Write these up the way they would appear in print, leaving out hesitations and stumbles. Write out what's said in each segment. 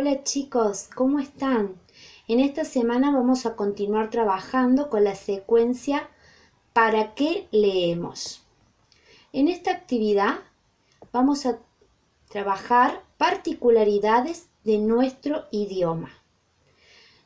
Hola chicos, ¿cómo están? En esta semana vamos a continuar trabajando con la secuencia ¿Para qué leemos? En esta actividad vamos a trabajar particularidades de nuestro idioma.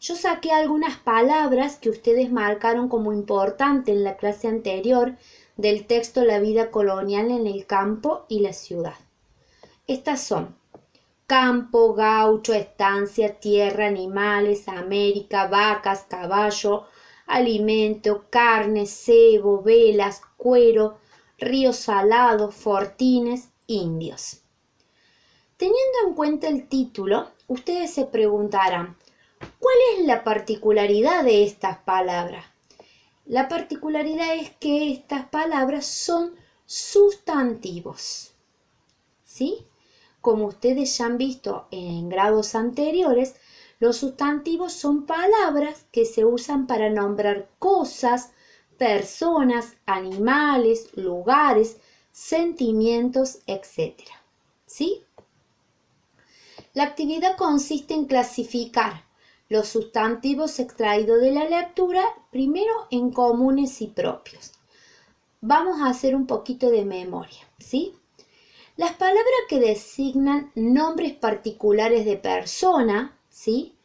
Yo saqué algunas palabras que ustedes marcaron como importante en la clase anterior del texto La vida colonial en el campo y la ciudad. Estas son campo, gaucho, estancia, tierra, animales, América, vacas, caballo, alimento, carne, cebo, velas, cuero, ríos salados, fortines, indios. Teniendo en cuenta el título, ustedes se preguntarán, ¿cuál es la particularidad de estas palabras? La particularidad es que estas palabras son sustantivos, ¿sí? Como ustedes ya han visto en grados anteriores, los sustantivos son palabras que se usan para nombrar cosas, personas, animales, lugares, sentimientos, etc. ¿Sí? La actividad consiste en clasificar los sustantivos extraídos de la lectura, primero en comunes y propios. Vamos a hacer un poquito de memoria, ¿sí? Las palabras que designan nombres particulares de persona, ¿sí?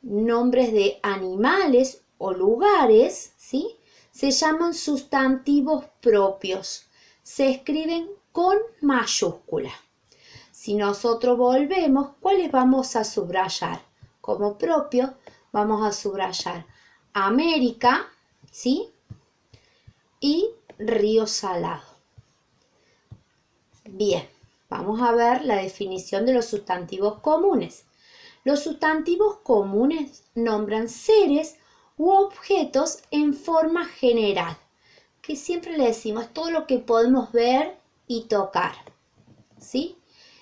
Nombres de animales o lugares, ¿sí? Se llaman sustantivos propios. Se escriben con mayúscula. Si nosotros volvemos, ¿cuáles vamos a subrayar? Como propio vamos a subrayar América, ¿sí? Y río salado. Bien, vamos a ver la definición de los sustantivos comunes. Los sustantivos comunes nombran seres u objetos en forma general, que siempre le decimos todo lo que podemos ver y tocar, ¿sí?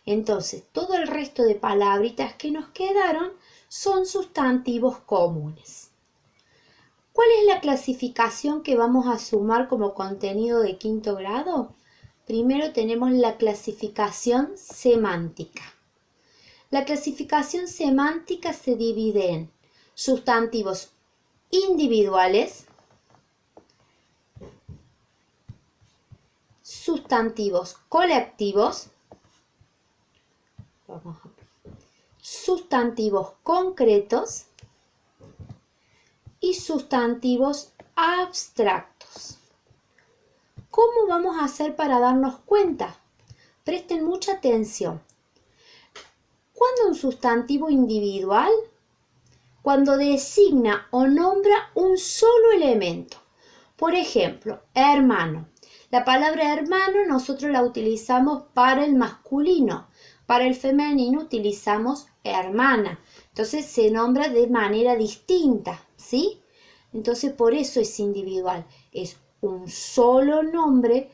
Entonces, todo el resto de palabritas que nos quedaron son sustantivos comunes. ¿Cuál es la clasificación que vamos a sumar como contenido de quinto grado? Primero tenemos la clasificación semántica. La clasificación semántica se divide en sustantivos individuales, sustantivos colectivos, sustantivos concretos y sustantivos abstractos. ¿Cómo vamos a hacer para darnos cuenta? Presten mucha atención. ¿Cuándo un sustantivo individual? Cuando designa o nombra un solo elemento. Por ejemplo, hermano. La palabra hermano nosotros la utilizamos para el masculino. Para el femenino utilizamos hermana. Entonces se nombra de manera distinta, ¿sí? Entonces por eso es individual. Es un solo nombre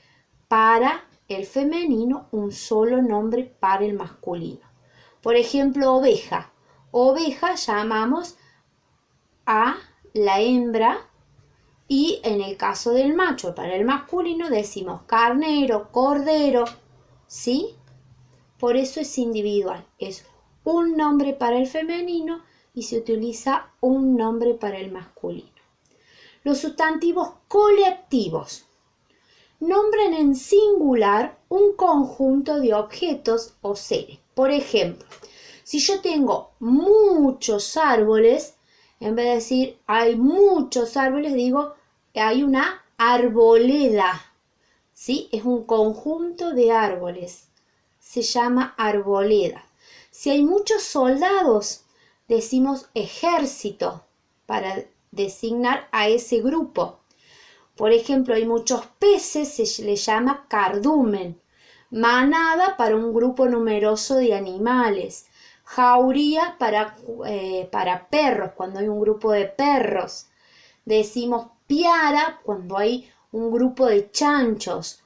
para el femenino, un solo nombre para el masculino. Por ejemplo, oveja. Oveja llamamos a la hembra y en el caso del macho, para el masculino decimos carnero, cordero, ¿sí? Por eso es individual. Es un nombre para el femenino y se utiliza un nombre para el masculino. Los sustantivos colectivos nombran en singular un conjunto de objetos o seres. Por ejemplo, si yo tengo muchos árboles, en vez de decir hay muchos árboles, digo hay una arboleda, ¿sí? Es un conjunto de árboles, se llama arboleda. Si hay muchos soldados, decimos ejército para designar a ese grupo. Por ejemplo, hay muchos peces, se le llama cardumen. Manada para un grupo numeroso de animales. Jauría para perros, cuando hay un grupo de perros. Decimos piara cuando hay un grupo de chanchos.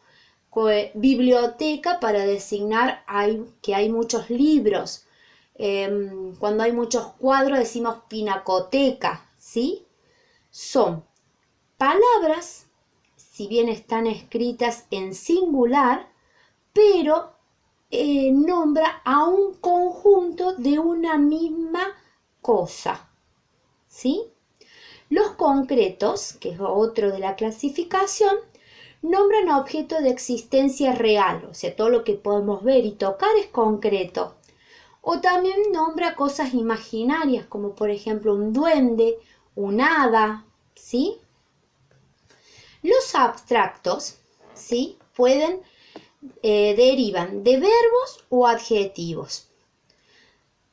Biblioteca para designar que hay muchos libros. Cuando hay muchos cuadros decimos pinacoteca, ¿sí? Son palabras, si bien están escritas en singular, pero nombra a un conjunto de una misma cosa, ¿sí? Los concretos, que es otro de la clasificación, nombran objetos de existencia real, o sea, todo lo que podemos ver y tocar es concreto. O también nombra cosas imaginarias, como por ejemplo un duende, un hada, ¿sí? Los abstractos, ¿sí? Derivan de verbos o adjetivos.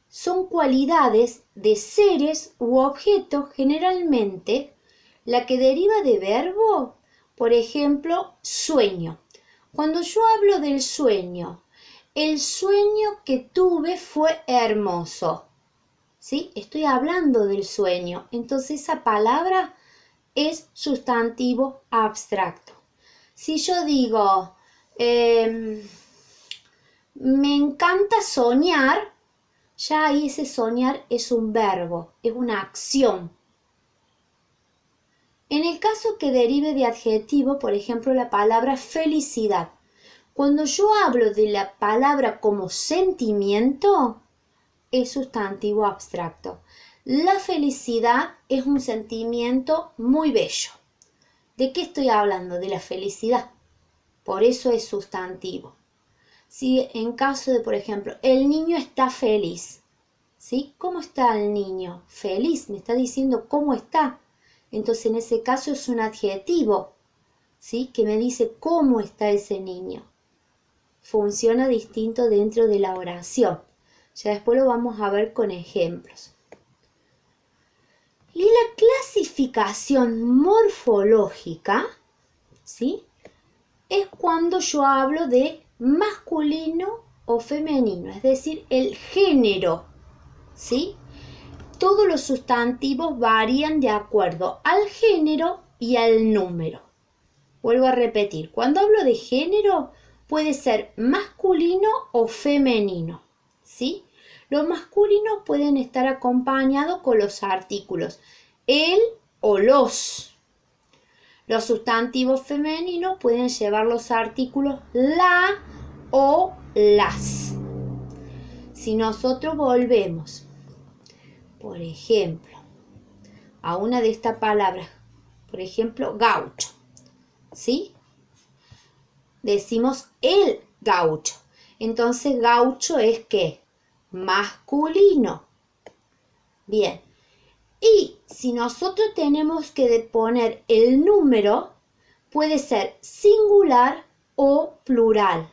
Son cualidades de seres u objetos, generalmente la que deriva de verbo, por ejemplo, sueño. Cuando yo hablo del sueño, el sueño que tuve fue hermoso, ¿sí? Estoy hablando del sueño, entonces esa palabra es sustantivo abstracto. Si yo digo, me encanta soñar, ya ahí ese soñar es un verbo, es una acción. En el caso que derive de adjetivo, por ejemplo, la palabra felicidad. Cuando yo hablo de la palabra como sentimiento, es sustantivo abstracto. La felicidad es un sentimiento muy bello. ¿De qué estoy hablando? De la felicidad. Por eso es sustantivo. Si en caso de, por ejemplo, el niño está feliz, ¿sí? ¿Cómo está el niño? Feliz, me está diciendo cómo está. Entonces en ese caso es un adjetivo, ¿sí? Que me dice cómo está ese niño. Funciona distinto dentro de la oración. Ya después lo vamos a ver con ejemplos. Y la clasificación morfológica, ¿sí? Es cuando yo hablo de masculino o femenino, es decir, el género, ¿sí? Todos los sustantivos varían de acuerdo al género y al número. Vuelvo a repetir, cuando hablo de género puede ser masculino o femenino, ¿sí? Los masculinos pueden estar acompañados con los artículos el o los. Los sustantivos femeninos pueden llevar los artículos la o las. Si nosotros volvemos, por ejemplo, a una de estas palabras, por ejemplo, gaucho, ¿sí? Decimos el gaucho. Entonces, gaucho es ¿qué? Masculino. Bien. Y si nosotros tenemos que poner el número, puede ser singular o plural.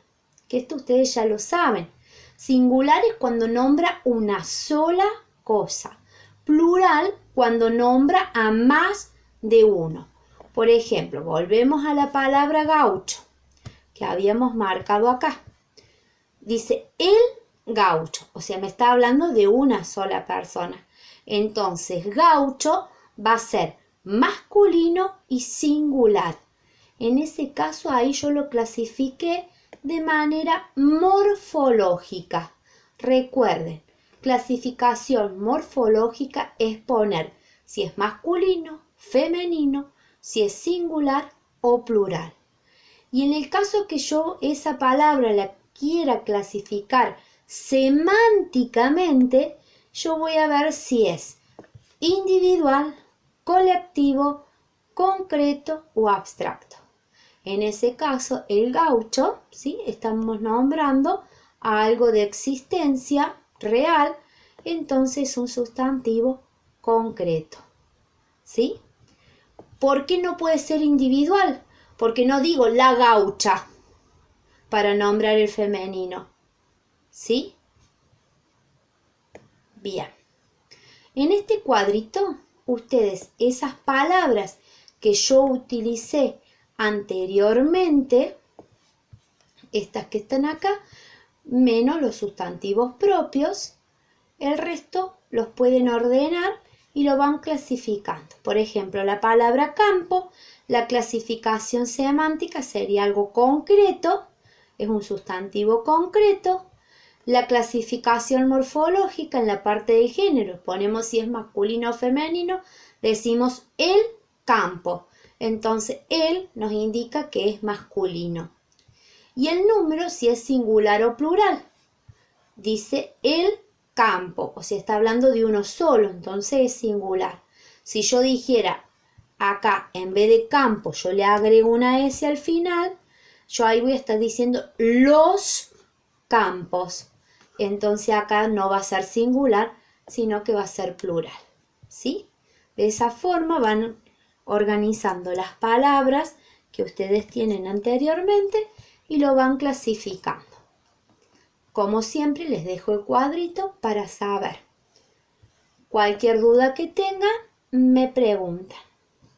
Que esto ustedes ya lo saben. Singular es cuando nombra una sola cosa. Plural cuando nombra a más de uno. Por ejemplo, volvemos a la palabra gaucho que habíamos marcado acá. Dice el gaucho, o sea, me está hablando de una sola persona. Entonces, gaucho va a ser masculino y singular. En ese caso, ahí yo lo clasifiqué de manera morfológica. Recuerden, clasificación morfológica es poner si es masculino, femenino, si es singular o plural. Y en el caso que yo esa palabra la quiera clasificar semánticamente, yo voy a ver si es individual, colectivo, concreto o abstracto. En ese caso, el gaucho, ¿sí? Estamos nombrando a algo de existencia real, entonces un sustantivo concreto, ¿sí? ¿Por qué no puede ser individual? Porque no digo la gaucha para nombrar el femenino, ¿sí? Bien. En este cuadrito, ustedes esas palabras que yo utilicé anteriormente, estas que están acá, menos los sustantivos propios, el resto los pueden ordenar y lo van clasificando. Por ejemplo, la palabra campo, la clasificación semántica sería algo concreto, es un sustantivo concreto. La clasificación morfológica en la parte del género, ponemos si es masculino o femenino, decimos el campo. Entonces, el nos indica que es masculino. Y el número si es singular o plural. Dice el campo, o sea, está hablando de uno solo, entonces es singular. Si yo dijera acá, en vez de campo, yo le agrego una S al final, yo ahí voy a estar diciendo los campos. Entonces acá no va a ser singular, sino que va a ser plural. ¿Sí? De esa forma van organizando las palabras que ustedes tienen anteriormente y lo van clasificando. Como siempre, les dejo el cuadrito para saber. Cualquier duda que tengan, me preguntan.